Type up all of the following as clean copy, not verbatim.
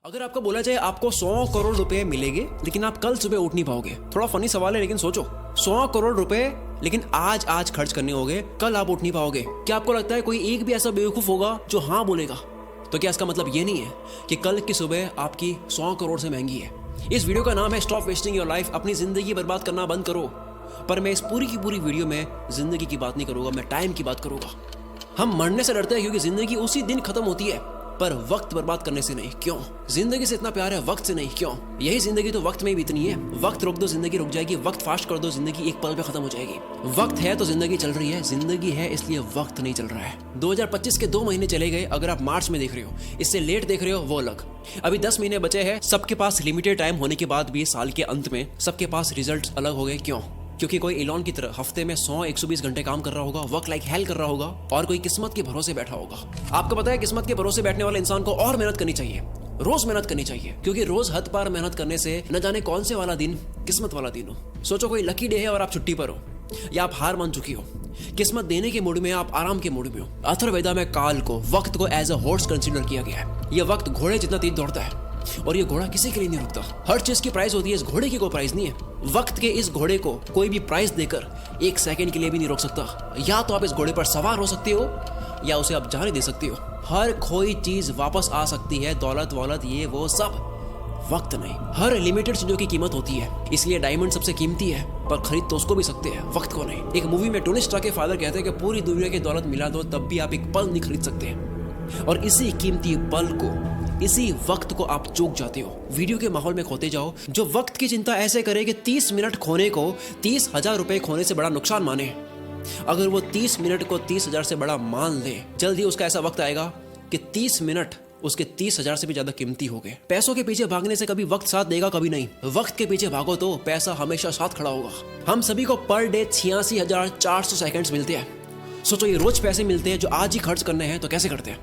अगर आपको बोला जाए आपको 100 करोड़ रुपए मिलेंगे लेकिन आप कल सुबह उठ नहीं पाओगे, थोड़ा फनी सवाल है लेकिन सोचो, 100 करोड़ रुपए लेकिन आज खर्च करने होंगे, कल आप उठ नहीं पाओगे। क्या आपको लगता है कोई एक भी ऐसा बेवकूफ होगा जो हाँ बोलेगा? तो क्या इसका मतलब ये नहीं है कि कल की सुबह आपकी 100 करोड़ से महंगी है? इस वीडियो का नाम है स्टॉप वेस्टिंग योर लाइफ, अपनी जिंदगी बर्बाद करना बंद करो। पर मैं इस पूरी की पूरी वीडियो में जिंदगी की बात नहीं करूंगा, मैं टाइम की बात करूंगा। हम मरने से डरते हैं क्योंकि जिंदगी उसी दिन खत्म होती है, पर वक्त बर्बाद करने से नहीं। क्यों? जिंदगी से इतना प्यार है, वक्त से नहीं। क्यों? यही जिंदगी तो वक्त में ही बीतनी है। वक्त रोक दो, जिंदगी रुक जाएगी। वक्त फास्ट कर दो, जिंदगी एक पल में खत्म हो जाएगी। वक्त है तो जिंदगी चल रही है, जिंदगी है इसलिए वक्त नहीं चल रहा है। 2025 के 2 महीने चले गए। अगर आप मार्च में देख रहे हो, इससे लेट देख रहे हो, वो अलग। अभी 10 महीने बचे हैं। सबके पास लिमिटेड टाइम होने के बाद भी साल के अंत में सबके पास रिजल्ट अलग हो गए। क्यों? क्योंकि कोई एलॉन की तरह हफ्ते में 100-120 घंटे काम कर रहा होगा, वर्क लाइक हेल कर रहा होगा, और कोई किस्मत के भरोसे बैठा होगा। आपको पता है किस्मत के भरोसे बैठने वाले इंसान को और मेहनत करनी चाहिए, रोज मेहनत करनी चाहिए, क्योंकि रोज हद पार मेहनत करने से न जाने कौन से वाला दिन किस्मत वाला दिन हो। सोचो कोई लकी डे है और आप छुट्टी पर हो, या आप हार मान चुकी हो, किस्मत देने के मूड में, आप आराम के मूड में हो। अथर्ववेदा में काल को, वक्त को एज अ हॉर्स कंसीडर किया गया है। यह वक्त घोड़े जितना तेज दौड़ता है और ये घोड़ा किसी के लिए नहीं रुकता। हर चीज की प्राइस होती है, इस घोड़े की कोई प्राइस नहीं है। वक्त के इस घोड़े को कोई भी प्राइस देकर 1 सेकंड के लिए भी नहीं रोक सकता। या तो आप इस घोड़े पर सवार हो सकते हो या उसे आप जाने दे सकते हो। हर खोई चीज वापस आ सकती है, दौलत वौलत ये वो सब, वक्त नहीं। हर लिमिटेड चीजों की कीमत होती है, इसलिए डायमंड सबसे कीमती है, पर खरीद तो उसको भी सकते हैं, वक्त को नहीं। एक मूवी में टोनी स्टार्क के फादर कहते हैं कि पूरी दुनिया की दौलत मिला दो तब भी आप एक पल नहीं खरीद सकते, और इसी कीमती पल को, इसी वक्त को आप चूक जाते हो। वीडियो के माहौल में खोते जाओ। जो वक्त की चिंता ऐसे करे कि 30 मिनट खोने को 30,000 रुपए खोने से बड़ा नुकसान माने, अगर वो 30 मिनट को 30,000 से बड़ा मान ले, जल्दी उसका ऐसा वक्त आएगा कि 30 मिनट उसके 30,000 से भी ज्यादा कीमती हो गए। पैसों के पीछे भागने से कभी वक्त साथ देगा, कभी नहीं। वक्त के पीछे भागो तो पैसा हमेशा साथ खड़ा होगा। हम सभी को पर डे 86,400 सेकंड्स मिलते हैं। सोचो ये रोज पैसे मिलते हैं जो आज ही खर्च करने हैं, तो कैसे करते हैं?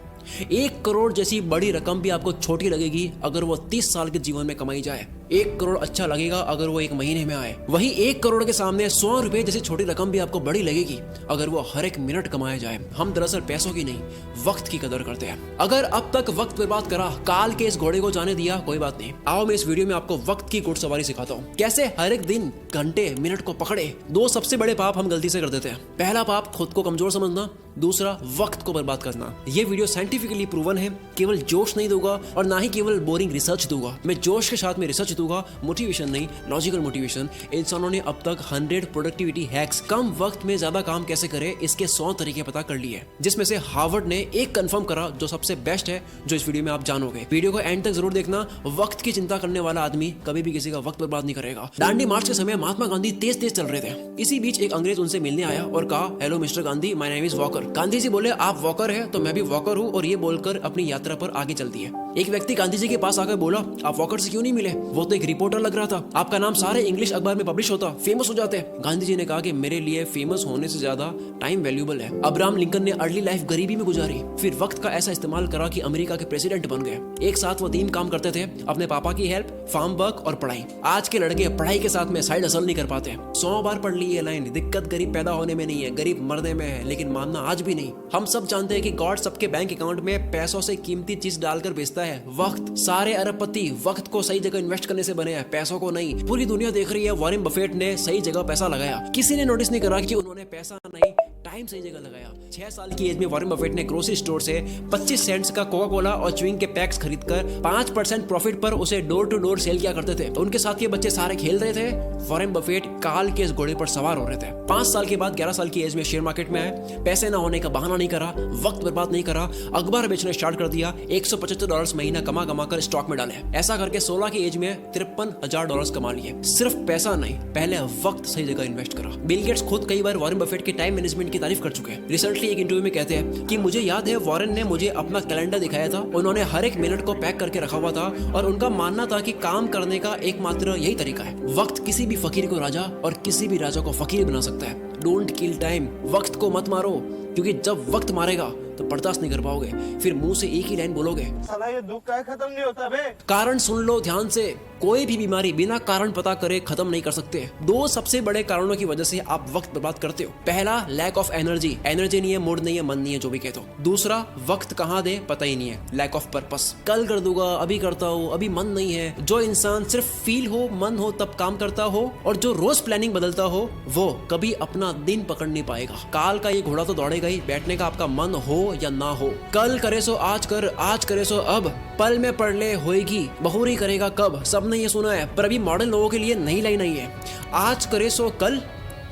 1 करोड़ जैसी बड़ी रकम भी आपको छोटी लगेगी अगर वो 30 साल के जीवन में कमाई जाए। 1 करोड़ अच्छा लगेगा अगर वो 1 महीने में आए। वही 1 करोड़ के सामने 100 रुपए जैसी छोटी रकम भी आपको बड़ी लगेगी अगर वो हर एक मिनट कमाया जाए। हम दरअसल पैसों की नहीं, वक्त की कदर करते हैं। अगर अब तक वक्त बर्बाद करा, काल के इस घोड़े को जाने दिया, कोई बात नहीं। आओ मैं इस वीडियो में आपको वक्त की घुड़सवारी सिखाता हूँ, कैसे हर एक दिन, घंटे, मिनट को पकड़े। 2 सबसे बड़े पाप हम गलती से कर देते हैं। पहला पाप खुद को कमजोर समझना, दूसरा वक्त को बर्बाद करना। ये वीडियो साइंटिफिकली प्रूवन है, केवल जोश नहीं दूंगा और ना ही केवल बोरिंग रिसर्च दूंगा। मैं जोश के साथ में रिसर्च दूंगा, मोटिवेशन नहीं, लॉजिकल मोटिवेशन। इंसानों ने अब तक 100 प्रोडक्टिविटी हैक्स, कम वक्त में ज्यादा काम कैसे करे, इसके 100 तरीके पता कर लिए, जिसमें से हार्वर्ड ने एक कंफर्म करा जो सबसे बेस्ट है, जो इस वीडियो में आप जानोगे। वीडियो को एंड तक जरूर देखना। वक्त की चिंता करने वाला आदमी कभी भी किसी का वक्त बर्बाद नहीं करेगा। दांडी मार्च के समय महात्मा गांधी तेज चल रहे थे। इसी बीच एक अंग्रेज उनसे मिलने आया और कहा, hello Mister Gandhi, my name is Walker. Gandhi ji बोले, आप वॉकर है तो मैं भी वॉकर हूँ, और ये बोलकर अपनी यात्रा पर आगे चल दिए। एक व्यक्ति गांधी जी के पास आकर बोला, आप वॉकर से क्यों नहीं मिले? वो तो एक रिपोर्टर लग रहा था, आपका नाम सारे इंग्लिश अखबार में पब्लिश होता, फेमस हो जाते। गांधी जी ने कहा कि मेरे लिए फेमस होने से ज्यादा टाइम वैल्यूबल है। अब्राहम लिंकन ने अर्ली लाइफ गरीबी में गुजारी, फिर वक्त का ऐसा इस्तेमाल करा कि अमेरिका के प्रेसिडेंट बन गए। एक साथ वो 3 काम करते थे, अपने पापा की हेल्प, फार्म वर्क और पढ़ाई। आज के लड़के पढ़ाई के साथ में साइड हसल नहीं कर पाते। 100 बार पढ़ ली ये लाइन, दिक्कत गरीब पैदा होने में नहीं है, गरीब मरने में है, लेकिन मानना आज भी नहीं। हम सब जानते हैं कि गॉड सबके बैंक अकाउंट में पैसों से कीमती चीज डालकर भेजता है, वक्त। सारे अरबपति वक्त को सही जगह इन्वेस्ट करने से बने हैं, पैसों को नहीं। पूरी दुनिया देख रही है वॉरेन बफेट ने सही जगह पैसा लगाया। किसी ने नोटिस नहीं करा कि उन्होंने पैसा नहीं, टाइम सही जगह लगाया। 6 साल की एज में वॉरेन बफेट ने ग्रोसरी स्टोर से 25 सेंट्स का कोका कोला और च्युइंग के पैक्स खरीदकर 5% प्रॉफिट पर उसे डोर टू डोर सेल किया करते थे। उनके साथ ये बच्चे सारे खेल रहे थे, वॉरेन बफेट काल के इस घोड़े पर सवार हो रहे थे। 5 साल के बाद 11 साल की एज में शेयर मार्केट में आए। पैसे ना होने का बहाना नहीं करा, वक्त बर्बाद नहीं करा, अखबार बेचने स्टार्ट कर दिया। $175 महीना कमा कर स्टॉक में डाले। ऐसा करके 16 की एज में $53,000 कमा लिए। सिर्फ पैसा नहीं, पहले वक्त सही जगह इन्वेस्ट करा। बिल गेट्स खुद कई बार वॉरेन बफेट के टाइम मैनेजमेंट की तारीफ कर चुके हैं। रिसेंटली एक इंटरव्यू में कहते हैं कि मुझे याद है वॉरेन ने मुझे अपना कैलेंडर दिखाया था, उन्होंने हर एक मिनट को पैक करके रखा हुआ था, और उनका मानना था कि काम करने का एकमात्र यही तरीका है। वक्त किसी भी फकीर को राजा और किसी भी राजा को फकीर बना सकता है। डोंट किल टाइम, वक्त को मत मारो, क्योंकि जब वक्त मारेगा तो बर्दाश्त नहीं कर पाओगे, फिर मुंह से एक ही लाइन बोलोगे, साला ये दुख का खत्म नहीं होता बे। कारण सुन लो ध्यान से, कोई भी बीमारी बिना कारण पता करे खत्म नहीं कर सकते। दो सबसे बड़े कारणों की वजह से आप वक्त बर्बाद करते हो। पहला, लैक ऑफ एनर्जी नहीं है, मूड नहीं है, मन नहीं है, जो भी कहते हो। दूसरा, वक्त कहाँ दे पता ही नहीं है, लैक ऑफ पर्पस। कल कर दूंगा, अभी करता हूँ, अभी मन नहीं है। जो इंसान सिर्फ फील हो, मन हो तब काम करता हो और जो रोज प्लानिंग बदलता हो, वो कभी अपना दिन पकड़ नहीं पाएगा। काल का ये घोड़ा तो दौड़ेगा ही, बैठने का आपका मन हो या ना हो। कल करे सो आज कर, आज करे सो अब, पल में पढ़ ले होएगी, बहुरी करेगा कब। सबने ये सुना है, पर अभी मॉडर्न लोगों के लिए नई लाइन नहीं है। आज करे सो कल,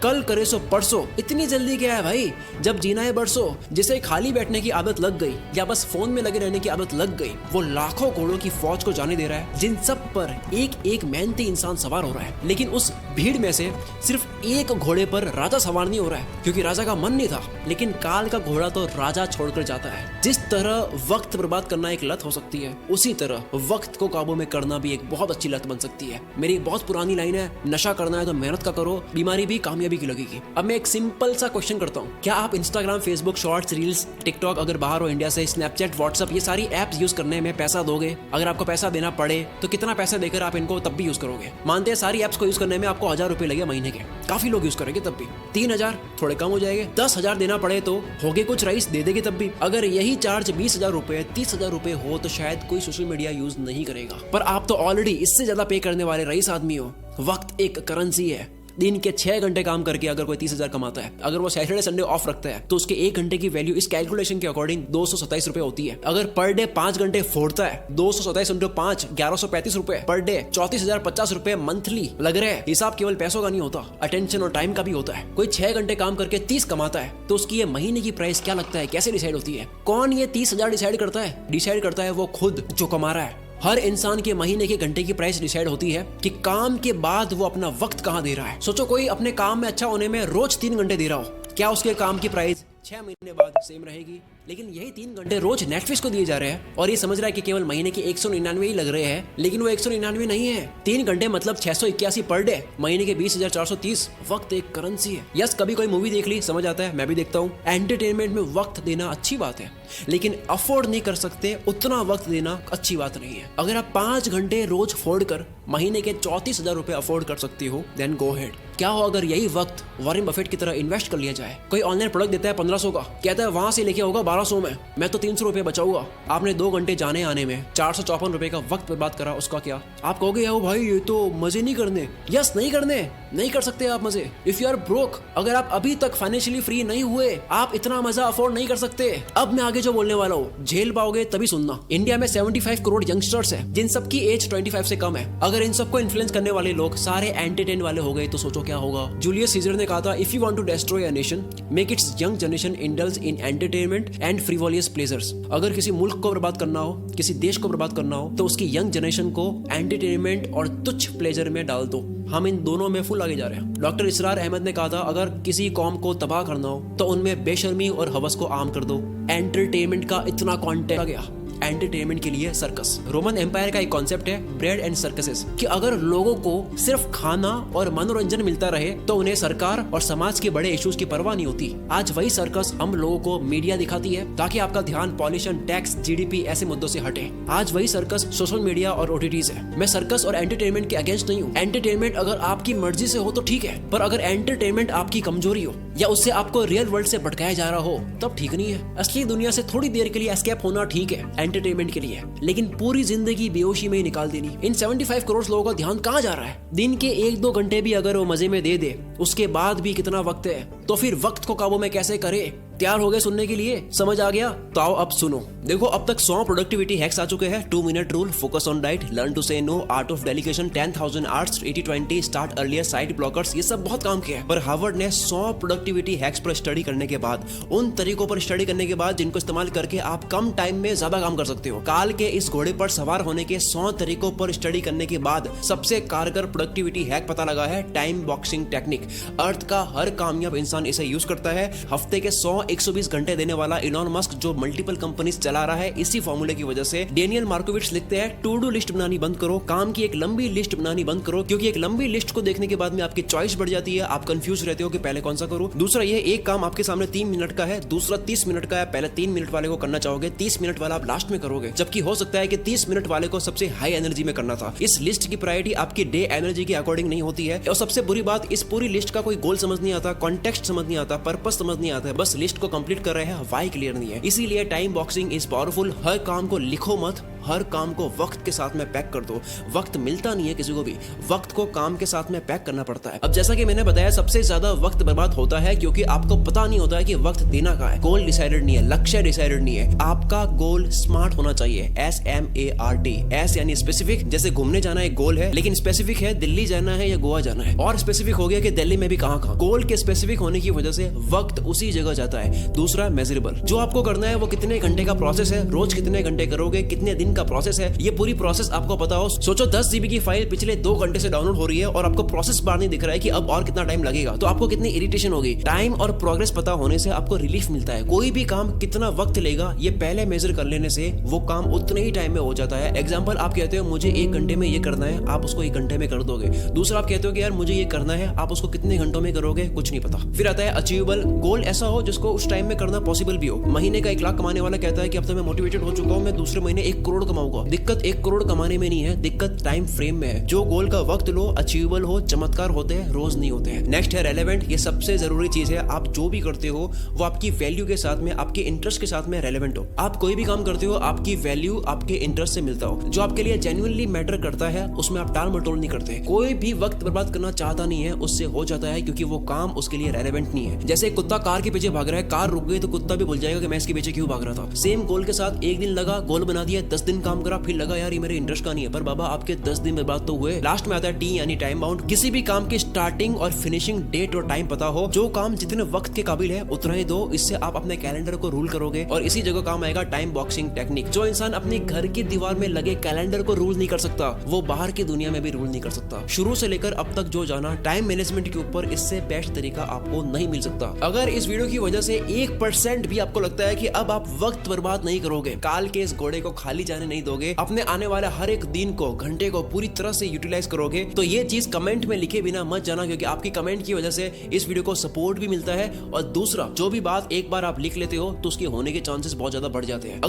कल करे सो परसों। इतनी जल्दी क्या है भाई, जब जीना है बरसों। जिसे खाली बैठने की आदत लग गई या बस फोन में लगे रहने की आदत लग गई, वो लाखों घोड़ों की फौज को जाने दे रहा है, जिन सब पर एक एक मेहनती इंसान सवार हो रहा है। लेकिन उस भीड़ में से सिर्फ एक घोड़े पर राजा सवार नहीं हो रहा है, क्योंकि राजा का मन नहीं था। लेकिन काल का घोड़ा तो राजा छोड़कर जाता है। जिस तरह वक्त बर्बाद करना एक लत हो सकती है, उसी तरह वक्त को काबू में करना भी एक बहुत अच्छी लत बन सकती है। मेरी एक बहुत पुरानी लाइन है, नशा करना है तो मेहनत का करो, बीमारी भी कामयाबी की लगेगी। अब मैं एक सिंपल सा क्वेश्चन करता हूँ, क्या आप Instagram, Facebook, shorts, reels, TikTok अगर बाहर हो इंडिया से, स्नैपचैट, व्हाट्सएप, ये सारी एप्स यूज करने में पैसा दोगे? अगर आपको पैसा देना पड़े तो कितना पैसा देकर आप इनको तब भी यूज करोगे? मानते हैं सारी एप्स को यूज करने में आपको 1000 रुपए लगे महीने के, काफी लोग यूज करेंगे तब भी। 3000 थोड़े कम हो जाएंगे। 10,000 देना पड़े तो होगे कुछ रईस दे देंगे तब भी। अगर यही चार्ज 20,000 रुपए, 30,000 रुपए हो तो शायद कोई सोशल मीडिया यूज नहीं करेगा। पर आप तो ऑलरेडी इससे ज्यादा पे करने वाले रईस आदमी हो। वक्त एक करेंसी है। दिन के 6 घंटे काम करके अगर कोई 30,000 कमाता है, अगर वो सैटरडे संडे ऑफ रखता है, तो उसके 1 घंटे की वैल्यू इस कैलकुलेशन के अकॉर्डिंग 227 रुपए होती है। अगर पर डे 5 घंटे फोड़ता है, 227 इंटू 5, 1135 रुपए पर डे, 34,050 रुपए मंथली लग रहे हैं। हिसाब केवल पैसों का नहीं होता, अटेंशन और टाइम का भी होता है। कोई 6 घंटे काम करके 30 कमाता है, तो उसकी ये महीने की प्राइस क्या लगता है, कैसे डिसाइड होती है? कौन ये 30,000 डिसाइड करता है? डिसाइड करता है वो खुद जो कमा रहा है। हर इंसान के महीने के घंटे की प्राइस डिसाइड होती है कि काम के बाद वो अपना वक्त कहाँ दे रहा है। सोचो कोई अपने काम में अच्छा होने में रोज 3 घंटे दे रहा हो, क्या उसके काम की प्राइस 6 महीने बाद सेम रहेगी? लेकिन यही 3 घंटे रोज नेटफ्लिक्स को दिए जा रहे हैं और ये समझ रहा है कि केवल महीने के 199 ही लग रहे हैं, लेकिन वो 199 नहीं है। 3 घंटे मतलब 681 पर डे, महीने के 20,430। वक्त एक करेंसी है। यस, कभी कोई मूवी देख ली, समझ आता है, मैं भी देखता हूँ। एंटरटेनमेंट में वक्त देना अच्छी बात है, लेकिन अफोर्ड नहीं कर सकते उतना वक्त देना अच्छी बात नहीं है। अगर आप 5 घंटे रोज फोड़ कर महीने के 34,000 रुपए अफोर्ड कर सकती हो, देन गो हेड। क्या हो अगर यही वक्त वॉरेन बफेट की तरह इन्वेस्ट कर लिया जाए? कोई ऑनलाइन प्रोडक्ट देता है 1500 का, कहता है वहां से लेके होगा 1200 में, मैं तो 300 रुपए बचाऊंगा। आपने 2 घंटे जाने आने में 454 रुपए का वक्त बर्बाद करा, उसका क्या? आप कहोगे यार भाई ये तो मजे नहीं करने। यस, नहीं करने, नहीं कर सकते आप मजे। इफ यू आर ब्रोक, अगर आप अभी तक फाइनेंशियली फ्री नहीं हुए, आप इतना मजा अफोर्ड नहीं कर सकते। अब मैं आगे जो बोलने वाला हूँ झेल पाओगे तभी सुनना। इंडिया में 75 करोड़ यंगस्टर्स है, जिन सबकी एज 25 से कम है। अगर इन सबको इन्फ्लुएंस करने वाले लोग सारे एंटरटेन वाले हो गए तो सोचो क्या होगा। जूलियस सीजर ने कहा था, if you want to destroy a nation, make its young generation indulge in entertainment and frivolous pleasures. अगर किसी मुल्क को बर्बाद करना हो, किसी देश को बर्बाद करना हो, तो उसकी यंग जनरेशन को एंटरटेनमेंट और तुच्छ प्लेजर में डाल दो। हम इन दोनों में फुल आगे जा रहे हैं। डॉक्टर इसरार अहमद ने कहा था, अगर किसी कौम को तबाह करना हो तो उनमें बेशर्मी और हवस को आम कर दो। एंटरटेनमेंट का इतना कंटेंट आ गया, एंटरटेनमेंट के लिए सर्कस। रोमन एम्पायर का एक कॉन्सेप्ट है ब्रेड एंड सर्कसेस, कि अगर लोगों को सिर्फ खाना और मनोरंजन मिलता रहे तो उन्हें सरकार और समाज के बड़े इश्यूज की परवाह नहीं होती। आज वही सर्कस हम लोगों को मीडिया दिखाती है ताकि आपका ध्यान पॉल्यूशन, टैक्स, जीडीपी ऐसे मुद्दों से हटे। आज वही सर्कस सोशल मीडिया और ओटीटीज है। मैं सर्कस और एंटरटेनमेंट के अगेंस्ट नहीं हूँ। एंटरटेनमेंट अगर आपकी मर्जी से हो तो ठीक है, पर अगर एंटरटेनमेंट आपकी कमजोरी हो या उससे आपको रियल वर्ल्ड से भटकाया जा रहा हो तब ठीक नहीं है। असली दुनिया से थोड़ी देर के लिए एस्केप होना ठीक है एंटरटेनमेंट के लिए, लेकिन पूरी जिंदगी बेहोशी में ही निकाल देनी। इन 75 करोड़ लोगों का ध्यान कहाँ जा रहा है? दिन के 1-2 घंटे भी अगर वो मजे में दे दे, उसके बाद भी कितना वक्त है, तो फिर वक्त को काबू में कैसे करे? तैयार हो गए सुनने के लिए? समझ आ गया? तो आओ अब सुनो। देखो, अब तक 100 प्रोडक्टिविटी हैक्स आ चुके हैं। 2 minute rule, focus on diet, learn to say no, art of delegation, 10,000 arts, 80-20, start earlier, side blockers, ये सब बहुत काम किया है। पर हार्वर्ड ने 100 प्रोडक्टिविटी हैक्स पर स्टडी करने के बाद, उन तरीकों पर स्टडी करने के बाद जिनको इस्तेमाल करके आप कम टाइम में ज्यादा काम कर सकते हो, काल के इस घोड़े पर सवार होने के 100 तरीकों पर स्टडी करने के बाद सबसे कारगर प्रोडक्टिविटी हैक पता लगा है टाइम बॉक्सिंग टेक्निक। अर्थ का हर कामयाब इंसान इसे यूज करता है। हफ्ते के 100 120 घंटे देने वाला इलॉन मस्क जो मल्टीपल कंपनीज चला रहा है, इसी फॉर्मूले की वजह से डेनियल मार्कोविट्स लिखते हैं टू डू लिस्ट बनानी बंद करो, काम की एक लंबी लिस्ट बनानी बंद करो, क्योंकि एक लंबी लिस्ट को देखने के बाद में आपकी चॉइस बढ़ जाती है, आप कंफ्यूज रहते हो कि पहले कौन सा करूं। दूसरा ये एक काम आपके सामने 3 मिनट का है, दूसरा 30 मिनट का है, पहले 3 मिनट वाले को करना चाहोगे, 30 मिनट वाला आप लास्ट में करोगे, जबकि हो सकता है कि 30 मिनट वाले को सबसे हाई एनर्जी में करना था। इस लिस्ट की प्रायोरिटी आपकी डे एनर्जी के अकॉर्डिंग नहीं होती है। और सबसे बुरी बात, इस पूरी लिस्ट का कोई गोल समझ नहीं आता, कॉन्टेक्स्ट समझ नहीं आता, पर्पस समझ नहीं आता, बस लिस्ट को कंप्लीट कर रहे हैं, वाई क्लियर नहीं है। इसीलिए टाइम बॉक्सिंग इज पावरफुल। हर काम को लिखो मत, हर काम को वक्त के साथ में पैक कर दो। वक्त मिलता नहीं है किसी को भी, वक्त को काम के साथ में पैक करना पड़ता है। अब जैसा कि मैंने बताया, सबसे ज्यादा वक्त बर्बाद होता है क्योंकि आपको पता नहीं होता है कि वक्त देना कहाँ है। गोल डिसाइडेड नहीं है, लक्ष्य डिसाइडेड नहीं है। आपका गोल स्मार्ट होना चाहिए, SMART। एस यानी स्पेसिफिक, जैसे घूमने जाना एक गोल है, लेकिन स्पेसिफिक है दिल्ली जाना है या गोवा जाना है, और स्पेसिफिक हो गया कि दिल्ली में भी कहाँ। गोल के स्पेसिफिक होने की वजह से वक्त उसी जगह जाता है। दूसरा मेजरेबल, जो आपको करना है वो कितने घंटे का प्रोसेस है, रोज कितने घंटे करोगे, कितने दिन का प्रोसेस है, ये पूरी प्रोसेस आपको पता हो। सोचो 10 GB की फाइल पिछले 2 घंटे से डाउनलोड हो रही है और आपको प्रोसेस बार नहीं दिख रहा है कि अब और कितना टाइम लगेगा, तो आपको कितनी इरिटेशन होगी। टाइम और प्रोग्रेस पता होने से आपको रिलीफ मिलता है। कोई भी काम कितना वक्त लेगा ये पहले मेजर कर लेने से वो काम उतने ही टाइम में हो जाता है। एग्जाम्पल, आप कहते हो मुझे 1 घंटे में ये करना है, आप उसको 1 घंटे में कर दोगे। दूसरा, आप कहते हो कि यार मुझे ये करना है, आप उसको कितने घंटों में करोगे, कुछ नहीं पता। फिर आता है अचीवेबल गोल, ऐसा हो जिसको उस टाइम में करना पॉसिबल भी हो। महीने का 1 लाख कमाने वाला कहता है कि अब तो मैं मोटिवेटेड हो चुका हूं, मैं दूसरे महीने 1 करोड़ कमाऊंगा। दिक्कत 1 करोड़ कमाने में नहीं है, दिक्कत टाइम फ्रेम में है। जो गोल का वक्त लो, अचीवेबल हो, चमत्कार होते हैं, रोज नहीं होते हैं। नेक्स्ट है रेलेवेंट। ये सबसे जरूरी चीज है। आप जो भी करते हो वो आपकी वैल्यू के साथ में, आपके इंटरेस्ट के साथ में रेलेवेंट हो। आप कोई भी काम करते हो, आपकी वैल्यू आपके इंटरेस्ट से मिलता हो। जो आपके लिए जेन्युइनली मैटर करता है उसमें आप टाल मटोल नहीं करते। कोई भी वक्त बर्बाद करना चाहता नहीं है, उससे हो जाता है, क्योंकि वो काम उसके लिए रेलेवेंट नहीं है। जैसे कुत्ता कार के पीछे भाग रहा है, कार रुक गई तो कुत्ता भी भूल जाएगा कि मैं इसके पीछे क्यों भाग रहा था। सेम गोल के साथ 1 दिन लगा, गोल बना दिया, 10 दिन काम करा, फिर लगा यार ये मेरे इंटरेस्ट का नहीं है, पर बाबा आपके 10 दिन बर्बाद तो हुए। लास्ट में आता है टी यानी टाइम बाउंड। किसी भी काम की स्टार्टिंग और फिनिशिंग डेट और टाइम पता हो। जो काम जितने वक्त के काबिल है उतना ही दो, इससे आप अपने कैलेंडर को रूल करोगे। और इसी जगह काम आएगा टाइम बॉक्सिंग टेक्निक। जो इंसान अपने घर की दीवार में लगे कैलेंडर को रूल नहीं कर सकता, वो बाहर की दुनिया में भी रूल नहीं कर सकता। शुरू से लेकर अब तक जो जाना टाइम मैनेजमेंट के ऊपर, इससे बेस्ट तरीका आपको नहीं मिल सकता। अगर इस वीडियो की वजह से 1% भी आपको लगता है कि अब आप वक्त बर्बाद नहीं करोगे, काल के इस घोड़े को खाली जाने नहीं दोगे, अपने आने वाले हर एक दिन को, घंटे को पूरी तरह से यूटिलाइज करोगे, तो ये चीज कमेंट में लिखे बिना मत जाना, क्योंकि आपकी कमेंट की वजह से इस वीडियो को सपोर्ट भी मिलता है। और दूसरा, जो भी बात एक बार आप लिख लेते हो तो उसके होने के चांसेस बहुत ज्यादा बढ़ जाते हैं।